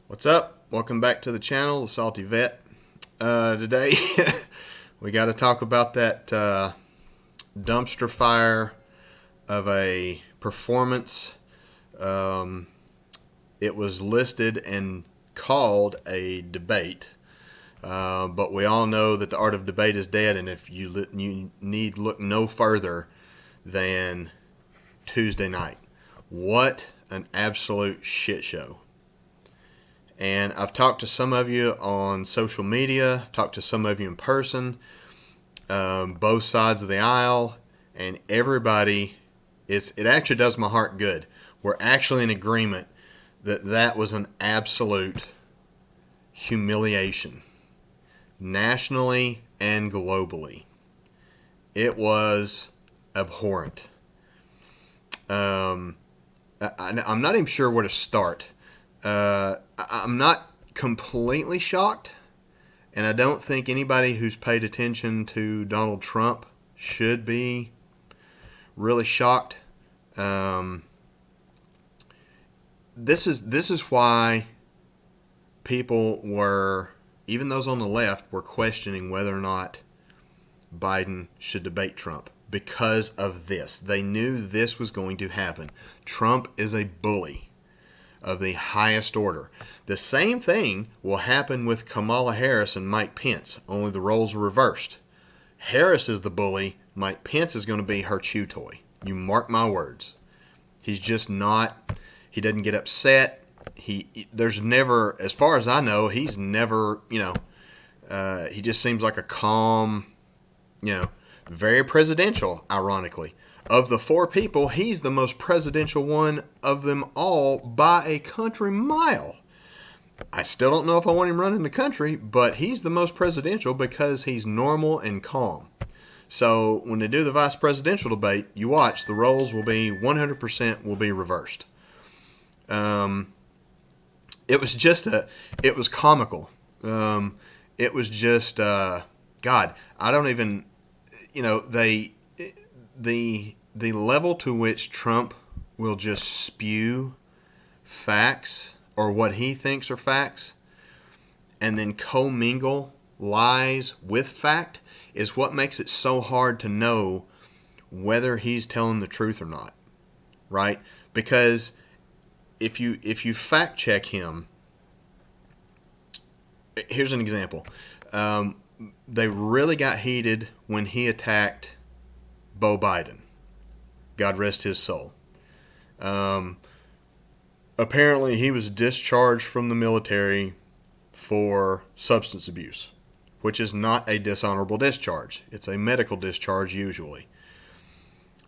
What's up? Welcome back to the channel, The Salty Vet. Today, we got to talk about that dumpster fire of a performance. It was listed and called a debate, but we all know that the art of debate is dead, and if you need look no further than Tuesday night. What an absolute shit show. And I've talked to some of you on social media, I've talked to some of you in person, both sides of the aisle, and everybody, it actually does my heart good. We're actually in agreement that that was an absolute humiliation, nationally and globally. It was abhorrent. I'm not even sure where to start. I'm not completely shocked, and I don't think anybody who's paid attention to Donald Trump should be really shocked. This is why people were, even those on the left, were questioning whether or not Biden should debate Trump because of this. They knew this was going to happen. Trump is a bully of the highest order. The same thing will happen with Kamala Harris and Mike Pence, only the roles are reversed. Harris is the bully. Mike Pence is going to be her chew toy. You mark my words. He's just not, he doesn't get upset. There's never, as far as I know, he's never, he just seems like a calm, very presidential, ironically. Of the four people, he's the most presidential one of them all by a country mile. I still don't know if I want him running the country, but he's the most presidential because he's normal and calm. So when they do the vice presidential debate, you watch, the roles will be 100% will be reversed. It was comical. It was just, God, I don't even, the level to which Trump will just spew facts or what he thinks are facts and then commingle lies with fact is what makes it so hard to know whether he's telling the truth or not, right? Because if you fact check him, here's an example. They really got heated when he attacked Beau Biden. God rest his soul. Apparently, he was discharged from the military for substance abuse, which is not a dishonorable discharge. It's a medical discharge usually.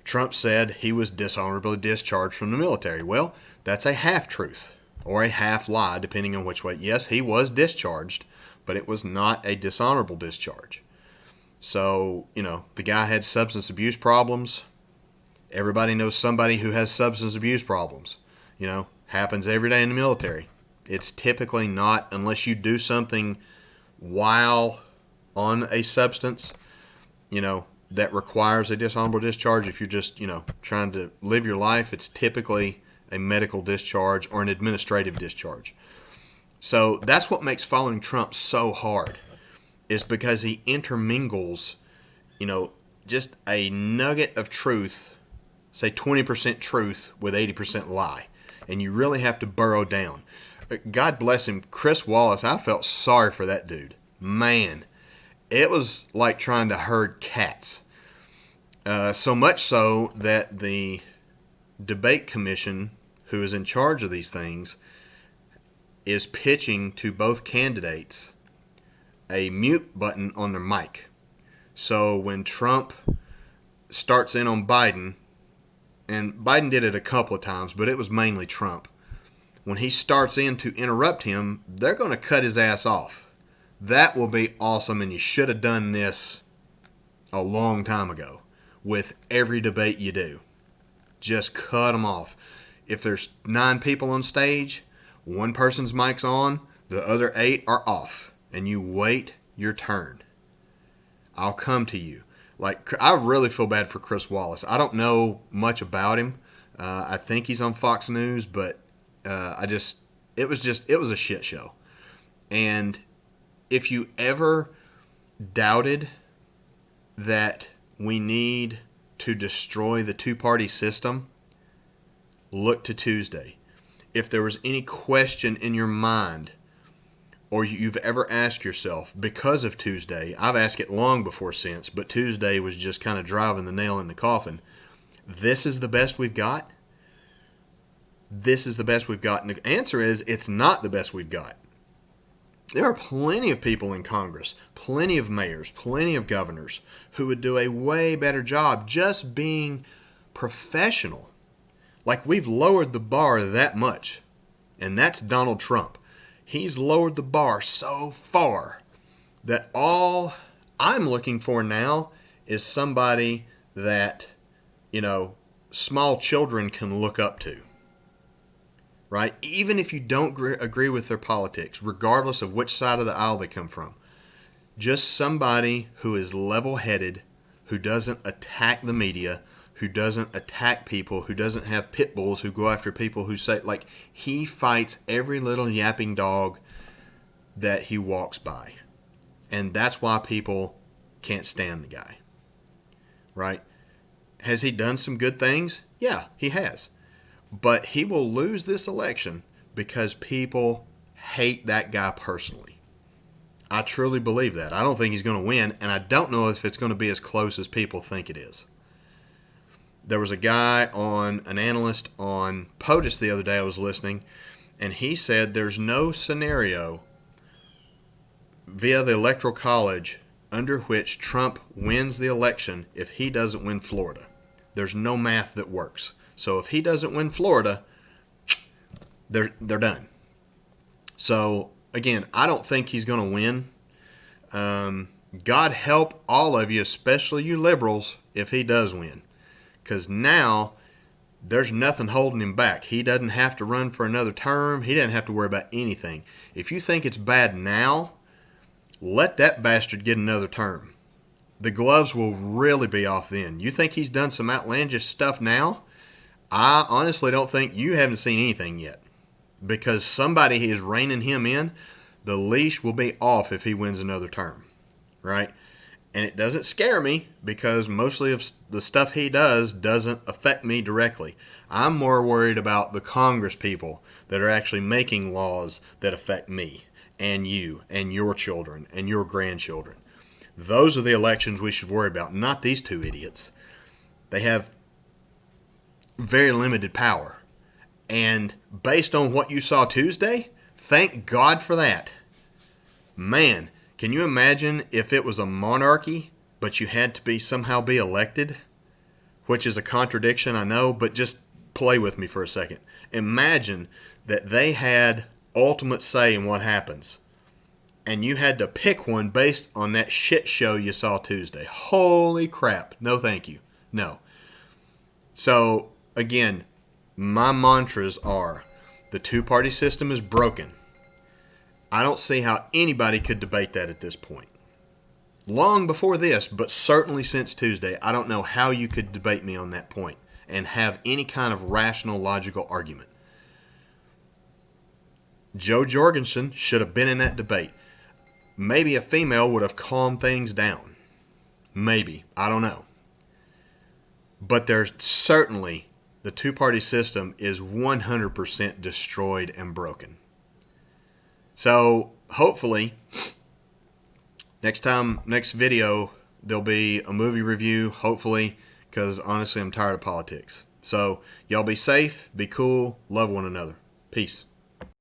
Trump said he was dishonorably discharged from the military. Well, that's a half-truth or a half-lie, depending on which way. Yes, he was discharged, but it was not a dishonorable discharge. So, the guy had substance abuse problems. Everybody knows somebody who has substance abuse problems. Happens every day in the military. It's typically not, unless you do something while on a substance, that requires a dishonorable discharge. If you're just, trying to live your life, it's typically a medical discharge or an administrative discharge. So that's what makes following Trump so hard, is because he intermingles, just a nugget of truth, say 20% truth with 80% lie. And you really have to burrow down. God bless him. Chris Wallace, I felt sorry for that dude. Man, it was like trying to herd cats. So much so that the debate commission, who is in charge of these things, is pitching to both candidates a mute button on their mic. So when Trump starts in on Biden, and Biden did it a couple of times, but it was mainly Trump. When he starts in to interrupt him, they're going to cut his ass off. That will be awesome, and you should have done this a long time ago with every debate you do. Just cut them off. If there's 9 people on stage, one person's mic's on, the other 8 are off, and you wait your turn. I'll come to you. I really feel bad for Chris Wallace. I don't know much about him. I think he's on Fox News, but it was a shit show. And if you ever doubted that we need to destroy the two-party system, look to Tuesday. If there was any question in your mind, or you've ever asked yourself, because of Tuesday, I've asked it long before since, but Tuesday was just kind of driving the nail in the coffin. This is the best we've got? This is the best we've got. And the answer is, it's not the best we've got. There are plenty of people in Congress, plenty of mayors, plenty of governors who would do a way better job just being professional. Like, we've lowered the bar that much, and that's Donald Trump. He's lowered the bar so far that all I'm looking for now is somebody that, small children can look up to. Right? Even if you don't agree with their politics, regardless of which side of the aisle they come from, just somebody who is level-headed, who doesn't attack the media, who doesn't attack people, who doesn't have pit bulls who go after people who say, like, he fights every little yapping dog that he walks by. And that's why people can't stand the guy. Right? Has he done some good things? Yeah, he has. But he will lose this election because people hate that guy personally. I truly believe that. I don't think he's going to win, and I don't know if it's going to be as close as people think it is. There was a guy an analyst on POTUS the other day I was listening, and he said there's no scenario via the Electoral College under which Trump wins the election if he doesn't win Florida. There's no math that works. So if he doesn't win Florida, they're done. So, again, I don't think he's going to win. God help all of you, especially you liberals, if he does win. Because now there's nothing holding him back. He doesn't have to run for another term. He doesn't have to worry about anything. If you think it's bad now, let that bastard get another term. The gloves will really be off then. You think he's done some outlandish stuff now? I honestly don't think you haven't seen anything yet, because somebody is reining him in. The leash will be off if he wins another term, right? And it doesn't scare me because mostly of the stuff he does doesn't affect me directly. I'm more worried about the Congress people that are actually making laws that affect me and you and your children and your grandchildren. Those are the elections we should worry about, not these two idiots. They have very limited power. And based on what you saw Tuesday, thank God for that. Man, can you imagine if it was a monarchy, but you had to somehow be elected? Which is a contradiction, I know, but just play with me for a second. Imagine that they had ultimate say in what happens, and you had to pick one based on that shit show you saw Tuesday. Holy crap. No thank you. No. So, again, my mantras are, the two-party system is broken. I don't see how anybody could debate that at this point. Long before this, but certainly since Tuesday, I don't know how you could debate me on that point and have any kind of rational, logical argument. Jo Jorgensen should have been in that debate. Maybe a female would have calmed things down. Maybe. I don't know. But there's certainly, the two-party system is 100% destroyed and broken. So, hopefully, next video, there'll be a movie review, hopefully, because honestly, I'm tired of politics. So, y'all be safe, be cool, love one another. Peace.